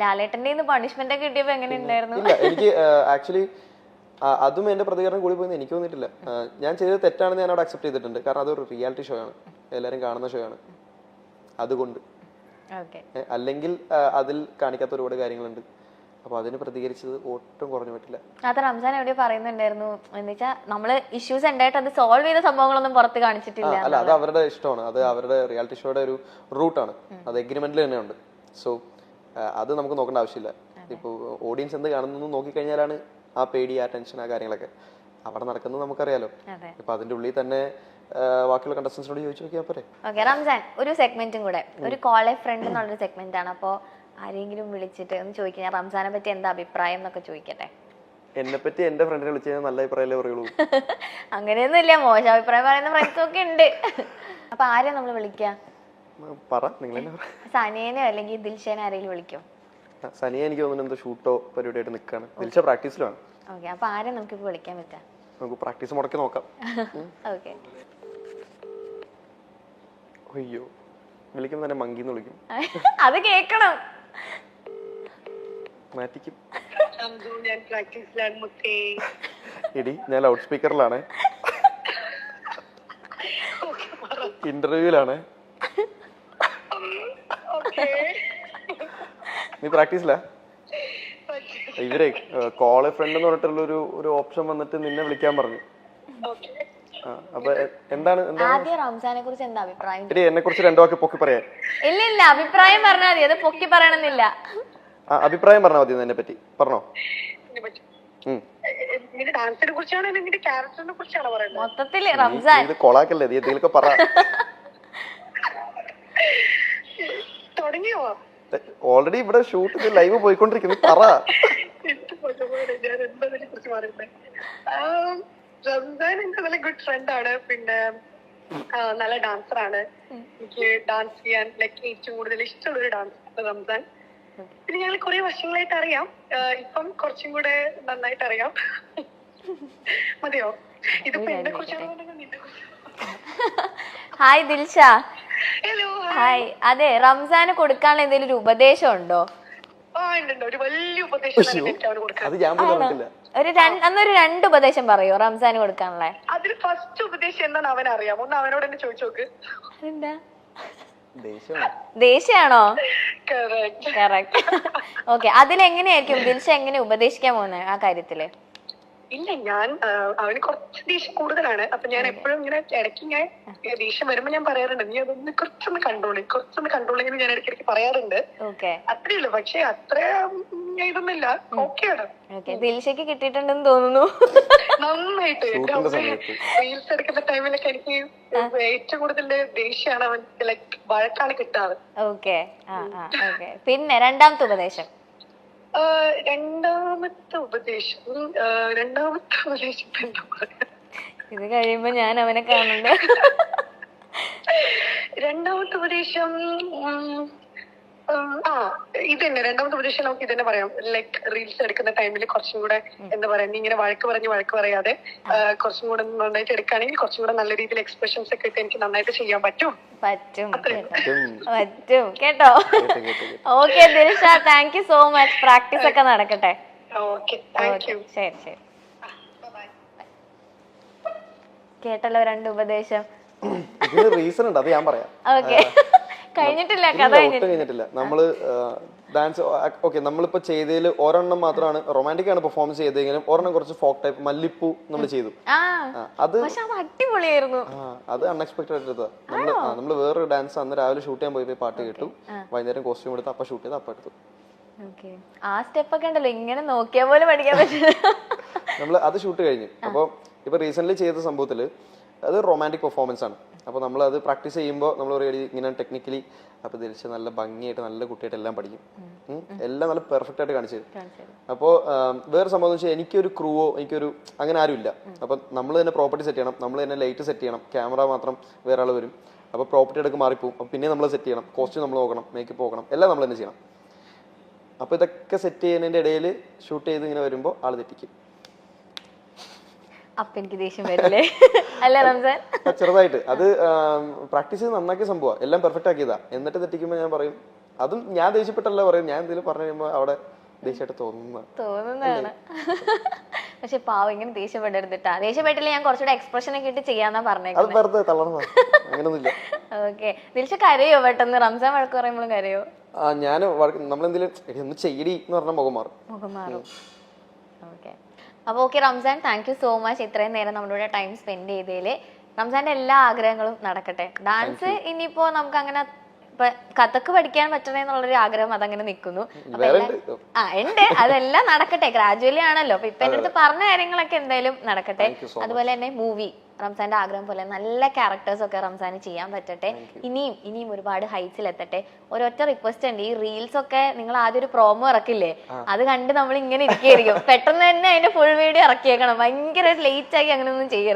ലാലേട്ടന്റെ പണിഷ്മെന്റ് ഒക്കെ കിട്ടിയപ്പോ എങ്ങനെ ഉണ്ടായിരുന്നു? ഇല്ല, എനിക്ക് ആക്ച്വലി അതും എന്റെ പ്രതികരണം കൂടി പോയെന്ന് എനിക്ക് തോന്നിയിട്ടില്ല. ഞാൻ ചെയ്തത് തെറ്റാണെന്ന് ഞാൻ അവിടെ അക്സെപ്റ്റ് ചെയ്തിട്ടുണ്ട്. കാരണം അതൊരു റിയാലിറ്റി ഷോ ആണ്, എല്ലാവരും കാണുന്ന ഷോ ആണ്. അതുകൊണ്ട് അല്ലെങ്കിൽ അതിൽ കാണിക്കാത്ത ഒരുപാട് കാര്യങ്ങളുണ്ട്. അപ്പൊ അതിന് പ്രതികരിച്ചത് ഒട്ടും കുറഞ്ഞു പറ്റില്ല. അത് റംസാൻ എവിടെ പറയുന്നുണ്ടായിരുന്നു എന്ന് വെച്ചാൽ നമ്മള് ഇഷ്യൂസ് ഉണ്ടായിട്ട് അത് സോൾവ് ചെയ്ത സംഭവങ്ങളൊന്നും പുറത്ത് കാണിച്ചിട്ടില്ല. അല്ല, അത് അവരുടെ ഇഷ്ടമാണ്, അത് അവരുടെ റിയാലിറ്റി ഷോയുടെ ഒരു റൂട്ടാണ്, അത് എഗ്രിമെന്റിൽ തന്നെ ഉണ്ട്. സോ അത് നമുക്ക് നോക്കേണ്ട ആവശ്യമില്ല. ഇപ്പോൾ ഓഡിയൻസ് എന്ത് കാണുന്നു നോക്കിക്കഴിഞ്ഞാലാണ് ആ പേടി, ആ ടെൻഷൻ, ആ കാര്യങ്ങളൊക്കെ അവിടെ നടക്കുന്നത് നമുക്കറിയാലോ. ഇപ്പൊ അതിന്റെ ഉള്ളിൽ തന്നെ ബാക്കിയുള്ള കണ്ടസ്റ്റൻസിനോട് ചോദിച്ചു നോക്കിയാൽ പോരെ. ഓക്കെ റംസാൻ, ഒരു സെഗ്മെന്റും കൂടെ, ഒരു കോൾ എ ഫ്രണ്ട് എന്നുള്ളൊരു സെഗ്മെന്റ് ആണ്. അപ്പോ ആരെങ്കിലും വിളിച്ചിട്ട് ഒന്ന് ചോദിക്കാൻ റംസാനെ പറ്റി എന്താ അഭിപ്രായം എന്നൊക്കെ ചോദിക്കട്ടെ. എന്നെ പറ്റി എന്റെ ഫ്രണ്ടിനെ വിളിച്ചു കഴിഞ്ഞാൽ നല്ല അഭിപ്രായമല്ലേ പറയുള്ളൂ. അങ്ങനെയൊന്നും ഇല്ല, മോശം അഭിപ്രായം പറയുന്ന ഫ്രണ്ട്സും ഒക്കെ ഉണ്ട്. അപ്പൊ ആരെയാ നമ്മൾ വിളിക്കുക? സനിയനെയോ അല്ലെങ്കിൽ ദിൽഷേനെ ആരെങ്കിലും വിളിക്കോ? സനിയ എനിക്ക് തോന്നുന്നു എന്തോ ഷൂട്ടോ പരിപാടിയായിട്ട് നിൽക്കാണ്. ദിൽഷ പ്രാക്ടീസിലാണ്. ഓക്കെ, അപ്പൊ ആരെ നമുക്ക് വിളിക്കാൻ പറ്റാ? നമുക്ക് പ്രാക്ടീസ് മുടക്കി നോക്കാം. ഓക്കെ. അയ്യോ, വിളിക്കുമ്പോ തന്നെ മങ്കിന്ന് വിളിക്കും. അത് കേക്കണം. മാറ്റിക്കും. എടി, ഞാൻ ലൗഡ് സ്പീക്കറിലാണ്, ഇന്റർവ്യൂലാണ്. നീ പ്രാക്ടീസിലാ? ഇവരെ കോൾ എ ഫ്രണ്ട് എന്ന് പറഞ്ഞിട്ടുള്ള ഒരു ഓപ്ഷൻ വന്നിട്ട് നിന്നെ വിളിക്കാൻ പറഞ്ഞു. അപ്പൊ എന്താണ് റംസാനെ കുറിച്ച് എന്താ അഭിപ്രായം? എന്നെ കുറിച്ച് രണ്ടു വാക്ക് പൊക്കി പറയാൻ? ഇല്ല, അഭിപ്രായം പറഞ്ഞാൽ മതി, അത് പൊക്കി പറയണമെന്നില്ല. അഭിപ്രായം പറഞ്ഞാൽ മതി. എന്നെ പറ്റി പറഞ്ഞോ. മൊത്തത്തില് റംസാൻ ഇത് കൊളാക്കല്ലേ, നീ എന്തെങ്കിലുമൊക്കെ പറ. ഓൾറെഡി ഇവിടെ ഷൂട്ട് ലൈവ് പോയിക്കൊണ്ടിരിക്കുന്നു, പറ. റംസാൻ എന്റെ നല്ല ഗുഡ് ഫ്രണ്ട് ആണ്. പിന്നെ നല്ല ഡാൻസർ ആണ്. എനിക്ക് ഡാൻസ് ചെയ്യാൻ ഏറ്റവും കൂടുതൽ ഇഷ്ടമുള്ളൊരു ഡാൻസർ റംസാൻ. പിന്നെ ഞങ്ങൾ കുറെ വർഷങ്ങളായിട്ട് അറിയാം. ഇപ്പം കുറച്ചും കൂടെ നന്നായിട്ട് അറിയാം. മതിയോ? ഇതിപ്പോ എന്നെ കുറിച്ചാണ്. ഹായ് ദിൽഷ. ഹലോ. ഹായ്. അതെ, റംസാന് കൊടുക്കാനുള്ള എന്തെങ്കിലും ഒരു ഉപദേശം ഉണ്ടോ? ഒരു വലിയ ഉപദേശം അന്നൊരു 2 ഉപദേശം പറയോ റംസാന് കൊടുക്കാനുള്ള? അതിൽ ഫസ്റ്റ് ഉപദേശം എന്താണെന്ന് അവൻ അറിയാം. ഒന്ന് അവനോട് തന്നെ ചോദിച്ചു നോക്ക്. എന്താ? ദേഷ്യാണോ? കറക്റ്റ്. ഓക്കെ, അതിലെങ്ങനെയായിരിക്കും ദിൽഷ എങ്ങനെ ഉപദേശിക്കാൻ പോകുന്നത് ആ കാര്യത്തില്? ഇല്ല, ഞാൻ അവന് കുറച്ച് ദേഷ്യം കൂടുതലാണ്. അപ്പൊ ഞാൻ എപ്പോഴും ഇങ്ങനെ ഇടയ്ക്ക് ഞാൻ ദേഷ്യം വരുമ്പോ ഞാൻ പറയാറുണ്ട്, നീ അതൊന്ന് കുറച്ചൊന്ന് കൺട്രോൾ ഇങ്ങനെ ഞാൻ ഇടയ്ക്കിടയ്ക്ക് പറയാറുണ്ട്. അത്രേ ഉള്ളൂ. പക്ഷെ അത്ര ഇതൊന്നുമില്ല. ഓക്കെയാണ്. ദിൽഷയ്ക്ക് കിട്ടിയിട്ടുണ്ടെന്ന് തോന്നുന്നു നന്നായിട്ട്. റീൽസ് എടുക്കുന്ന ടൈമിലൊക്കെ എനിക്ക് ഏറ്റവും കൂടുതൽ ദേഷ്യമാണ് അവൻ വഴക്കാണ് കിട്ടാറ്. ഓക്കെ. പിന്നെ രണ്ടാമത്തെ ഉപദേശം? രണ്ടാമത്തെ ഉപദേശം എന്താ പറയാ? ഇത് കഴിയുമ്പോ ഞാൻ അവനെ കാണുന്നുണ്ട്. രണ്ടാമത്തെ ഉപദേശം ഇതന്നെ. രണ്ടാമത്തെ ഉപദേശം നമുക്ക് ഇതന്നെ പറയാം. റീൽസ് എടുക്കുന്ന ടൈമിൽ കുറച്ചും കൂടെ എന്താ പറയാ, നീ ഇങ്ങനെ വഴക്ക് പറയാതെ കുറച്ചും കൂടെ നന്നായിട്ട് എടുക്കുകയാണെങ്കിൽ കുറച്ചും കൂടെ നല്ല രീതിയിൽ എക്സ്പ്രഷൻസ് ഒക്കെ ഇട്ട് എനിക്ക് നന്നായിട്ട് ചെയ്യാൻ പറ്റും കേട്ടോ. Okay Dilsha, thank you so much. Practice ഒക്കെ നടക്കട്ടെ. ശരി. കേട്ടല്ലോ 2 ഉപദേശം. റീസൺ ഉണ്ട്, അത് ഞാൻ പറയാം. ഓക്കെ, കഴിഞ്ഞിട്ടില്ല, കഥ കഴിഞ്ഞിട്ടില്ല. നമ്മള് ഡാൻസ് ഓക്കെ, നമ്മളിപ്പോ ചെയ്തതിൽ ഒരെണ്ണം മാത്രമാണ് റൊമാൻറ്റിക് ആണ് പെർഫോമൻസ് ചെയ്തെങ്കിലും ഒരെണ്ണം കുറച്ച് ഫോക്ക് ടൈപ്പ് മല്ലിപ്പൂ നമ്മൾ ചെയ്തു. അത് അടിപൊളിയായിരുന്നു. അത് അൺഎക്സ്പെക്ടഡ് ആയിട്ട് നമ്മള് വേറൊരു ഡാൻസ് അന്ന് രാവിലെ ഷൂട്ട് ചെയ്യാൻ പോയി പാട്ട് കേട്ടു, വൈകുന്നേരം കോസ്റ്റ്യൂം എടുത്ത് അപ്പൊ ഷൂട്ട് ചെയ്ത് അപ്പൊ എടുത്തു. ആ സ്റ്റെപ്പ് ഒക്കെ ഉണ്ടല്ലോ, ഇങ്ങനെ നോക്കിയാ പോലെ പഠിക്കാൻ പറ്റില്ല. നമ്മള് അത് ഷൂട്ട് കഴിഞ്ഞു. അപ്പൊ ഇപ്പൊ റീസെന്റ് ചെയ്ത സംഭവത്തില് അത് റൊമാൻറ്റിക് പെർഫോമൻസ് ആണ്. അപ്പോൾ നമ്മൾ അത് പ്രാക്ടീസ് ചെയ്യുമ്പോൾ നമ്മൾ പറയുക ഇങ്ങനെ ടെക്നിക്കലി അപ്പോൾ തിരിച്ച് നല്ല ഭംഗിയായിട്ട് നല്ല കുട്ടിയായിട്ട് എല്ലാം പഠിക്കും. എല്ലാം നല്ല പെർഫെക്റ്റ് ആയിട്ട് കാണിച്ചു തരും. അപ്പോൾ വേറെ സംഭവം എന്ന് വെച്ചാൽ എനിക്കൊരു ക്രൂവോ എനിക്കൊരു അങ്ങനെ ആരും ഇല്ല. അപ്പം നമ്മൾ തന്നെ പ്രോപ്പർട്ടി സെറ്റ് ചെയ്യണം, നമ്മൾ തന്നെ ലൈറ്റ് സെറ്റ് ചെയ്യണം, ക്യാമറ മാത്രം വേറെ ആൾ വരും. അപ്പോൾ പ്രോപ്പർട്ടി എടുക്ക് മാറിപ്പോവും. അപ്പം പിന്നെ നമ്മൾ സെറ്റ് ചെയ്യണം, കോസ്റ്റ്യൂം നമ്മൾ നോക്കണം, മേക്കപ്പ് നോക്കണം, എല്ലാം നമ്മൾ തന്നെ ചെയ്യണം. അപ്പോൾ ഇതൊക്കെ സെറ്റ് ചെയ്യുന്നതിൻ്റെ ഇടയിൽ ഷൂട്ട് ചെയ്ത് ഇങ്ങനെ വരുമ്പോൾ ആൾ തെറ്റിക്കും. അപ്പൊ എനിക്ക് ദേഷ്യം വരില്ലേ? അല്ലേ റംസാൻ? ചെറുതായിട്ട് അത് പ്രാക്ടീസ് ചെയ്ത് നന്നാക്കിയ സംഭവം, എല്ലാം പെർഫെക്റ്റ് ആക്കിയതാ. എന്നിട്ട് തെറ്റിക്കുമ്പോൾ ഞാൻ പറയും അതും ഞാൻ ദേഷ്യപ്പെട്ടല്ല പറയും, ഞാൻ എന്തെങ്കിലും പറഞ്ഞു കഴിയുമ്പോൾ അവിടെ ദേഷ്യമായിട്ട് തോന്നുന്നതാണ്. പക്ഷെ പാവം ഇങ്ങനെ ദേഷ്യപ്പെടരുതിട്ടാ. ദേഷ്യപ്പെട്ടില്ല ഞാൻ കുറച്ചുകൂടെ എക്സ്പ്രഷൻ ഒക്കെ ഇട്ട് ചെയ്യാന്നാ അത് പറഞ്ഞേക്കുന്നത്. വെറുതെ തളർന്ന അങ്ങനൊന്നുമില്ല. ഓക്കെ, ദിൽഷ കരയോ പെട്ടെന്ന്? റംസാൻ വഴക്ക് പറയുമ്പോഴും കരയോ? ഞാൻ നമ്മളെന്തെങ്കിലും ഒന്ന് ചെയ്യടി എന്ന് പറഞ്ഞ മുഖം മാറും. മുഖം മാറും. ഓക്കെ, അപ്പൊ okay Ramzan, thank you so much ഇത്രയും നേരം നമ്മുടെ ടൈം സ്പെൻഡ് ചെയ്തതില്. റംസാന്റെ എല്ലാ ആഗ്രഹങ്ങളും നടക്കട്ടെ. ഡാൻസ് ഇനിയിപ്പോ നമുക്ക് അങ്ങനെ ഇപ്പൊ കഥക്ക് പഠിക്കാൻ പറ്റണേ എന്നുള്ളൊരു ആഗ്രഹം അതങ്ങനെ നിൽക്കുന്നു. ഉണ്ട്, അതെല്ലാം നടക്കട്ടെ. ഗ്രാജുവലി ആണല്ലോ. അപ്പൊ ഇപ്പൊ എന്റെ അടുത്ത് പറഞ്ഞ കാര്യങ്ങളൊക്കെ എന്തായാലും നടക്കട്ടെ. അതുപോലെ തന്നെ മൂവി റംസാന്റെ ആഗ്രഹം പോലെ നല്ല ക്യാരക്ടേഴ്സ് ഒക്കെ റംസാന് ചെയ്യാൻ പറ്റട്ടെ. ഇനിയും ഒരുപാട് ഹൈറ്റ്സിൽ എത്തട്ടെ. ഒരൊറ്റ റിക്വസ്റ്റ് ഉണ്ട്, ഈ റീൽസ് ഒക്കെ നിങ്ങൾ ആദ്യം ഒരു പ്രോമോ ഇറക്കില്ലേ, അത് കണ്ട് നമ്മൾ ഇങ്ങനെ ഇരിക്കുകയായിരിക്കും. പെട്ടെന്ന് തന്നെ അതിന്റെ ഫുൾ വീഡിയോ ഇറക്കിയേക്കണം. ഭയങ്കര ലേറ്റ് ആക്കി അങ്ങനെ ഒന്നും ചെയ്യരുത്.